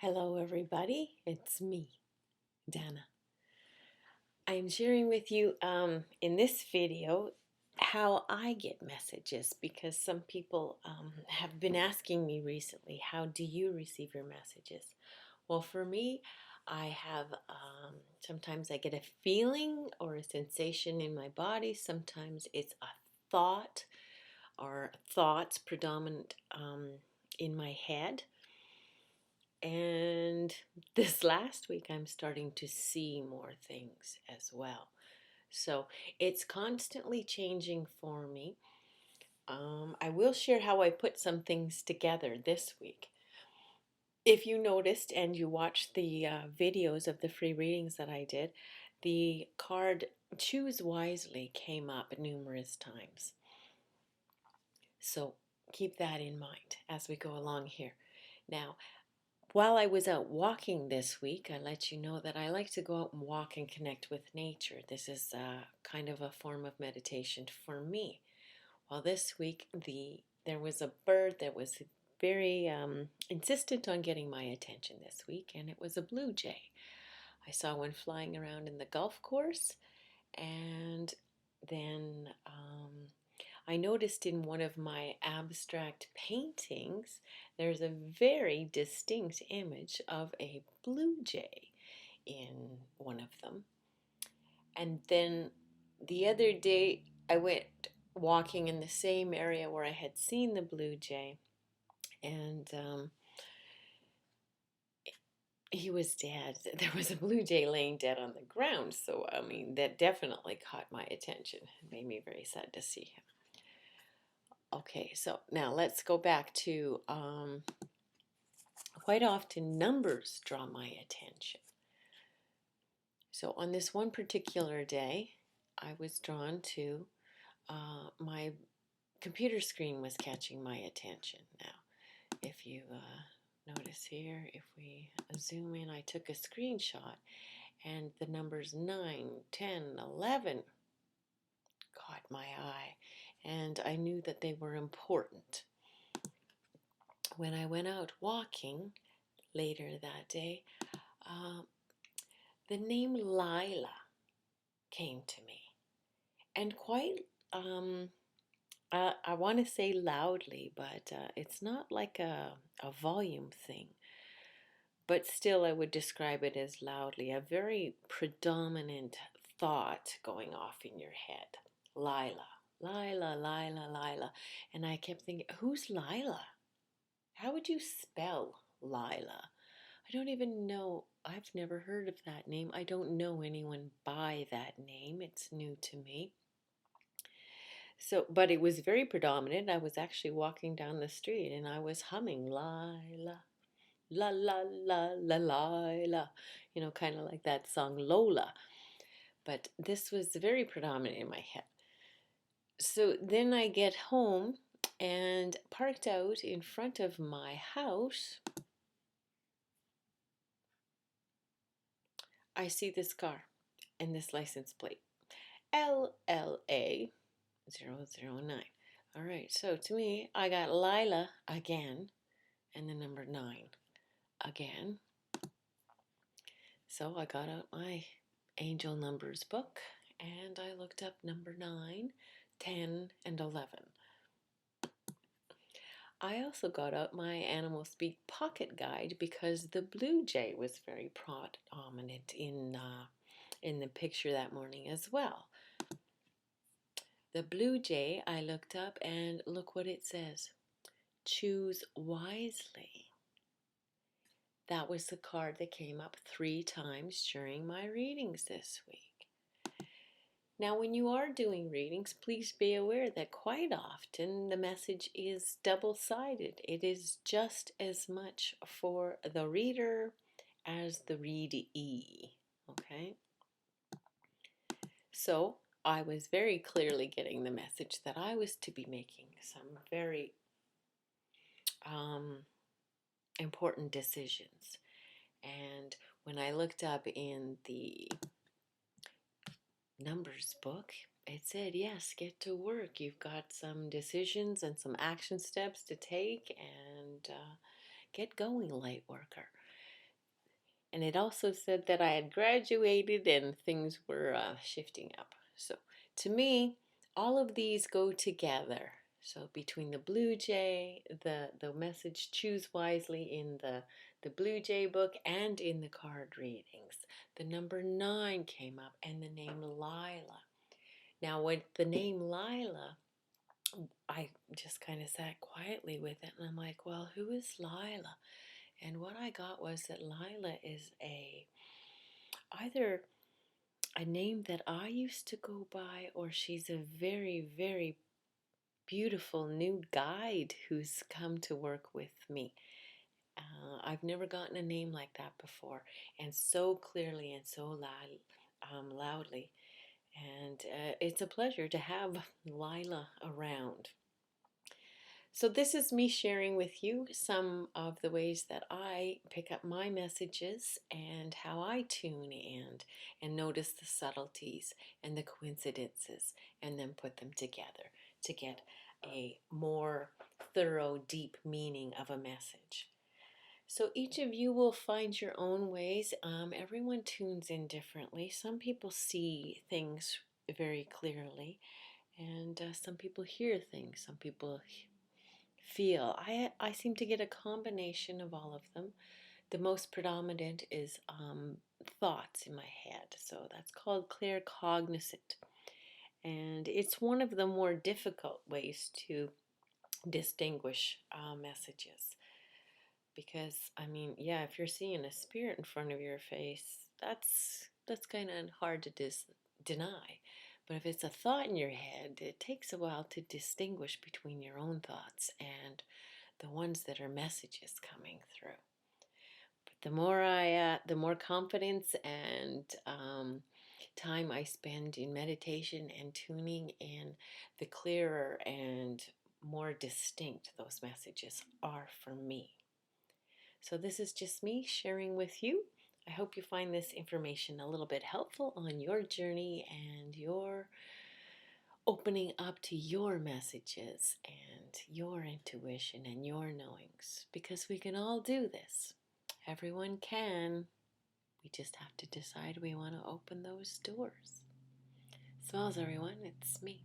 Hello, everybody. It's me, Dana. I'm sharing with you in this video how I get messages because some people have been asking me recently, how do you receive your messages? Well, for me, I have sometimes I get a feeling or a sensation in my body. Sometimes it's a thought or thoughts predominant in my head. And this last week, I'm starting to see more things as well. So it's constantly changing for me. I will share how I put some things together this week. If you noticed and you watched the videos of the free readings that I did, the card Choose Wisely came up numerous times. So keep that in mind as we go along here. Now, while I was out walking this week, I let you know that I like to go out and walk and connect with nature. This is kind of a form of meditation for me. Well, this week there was a bird that was very insistent on getting my attention this week, and it was a blue jay. I saw one flying around in the golf course, and then I noticed in one of my abstract paintings, there's a very distinct image of a blue jay in one of them. And then the other day, I went walking in the same area where I had seen the blue jay, and he was dead. There was a blue jay laying dead on the ground. So, I mean, that definitely caught my attention. It made me very sad to see him. Okay, so now let's go back to quite often numbers draw my attention. So on this one particular day, I was drawn to my computer screen was catching my attention. Now, if you notice here, if we zoom in, I took a screenshot and the numbers 9, 10, 11 caught my eye, and I knew that they were important. When I went out walking later that day, the name Lila came to me, and quite, I want to say loudly, but it's not like a volume thing, but still I would describe it as loudly, a very predominant thought going off in your head. Lila, Lila, Lila, Lila. And I kept thinking, who's Lila? How would you spell Lila? I don't even know. I've never heard of that name. I don't know anyone by that name. It's new to me. So, but it was very predominant. I was actually walking down the street and I was humming Lila, la la la la la, kind of like that song Lola. But this was very predominant in my head. So then I get home and parked out in front of my house. I see this car and this license plate, LLA 009. All right, so to me, I got Lila again and the number 9 again. So I got out my angel numbers book and I looked up number 9, 10, and 11. I also got out my Animal Speak pocket guide because the blue jay was very prominent in the picture that morning as well. The blue jay I looked up and look what it says. Choose wisely. That was the card that came up 3 times during my readings this week. Now, when you are doing readings, please be aware that quite often the message is double-sided. It is just as much for the reader as the readee, okay? So, I was very clearly getting the message that I was to be making some very important decisions. And when I looked up in the numbers book, it said, yes, get to work. You've got some decisions and some action steps to take and get going, light worker. And it also said that I had graduated and things were shifting up. So to me, all of these go together. So between the Blue Jay, the message choose wisely in the Blue Jay book and in the card readings, the number 9 came up and the name Lila. Now with the name Lila, I just kind of sat quietly with it and I'm like, well, who is Lila? And what I got was that Lila is either a name that I used to go by, or she's a very, very beautiful new guide who's come to work with me. I've never gotten a name like that before, and so clearly and so loudly. And it's a pleasure to have Lila around. So this is me sharing with you some of the ways that I pick up my messages and how I tune in and notice the subtleties and the coincidences and then put them together to get a more thorough, deep meaning of a message. So each of you will find your own ways. Everyone tunes in differently. Some people see things very clearly, and some people hear things. Some people feel. I seem to get a combination of all of them. The most predominant is thoughts in my head. So that's called claircognizant. And it's one of the more difficult ways to distinguish messages. Because, I mean, yeah, if you're seeing a spirit in front of your face, that's kind of hard to deny. But if it's a thought in your head, it takes a while to distinguish between your own thoughts and the ones that are messages coming through. But the more confidence and time I spend in meditation and tuning in, the clearer and more distinct those messages are for me. So this is just me sharing with you. I hope you find this information a little bit helpful on your journey and your opening up to your messages and your intuition and your knowings, because we can all do this. Everyone can. We just have to decide we want to open those doors. Smells, everyone. It's me.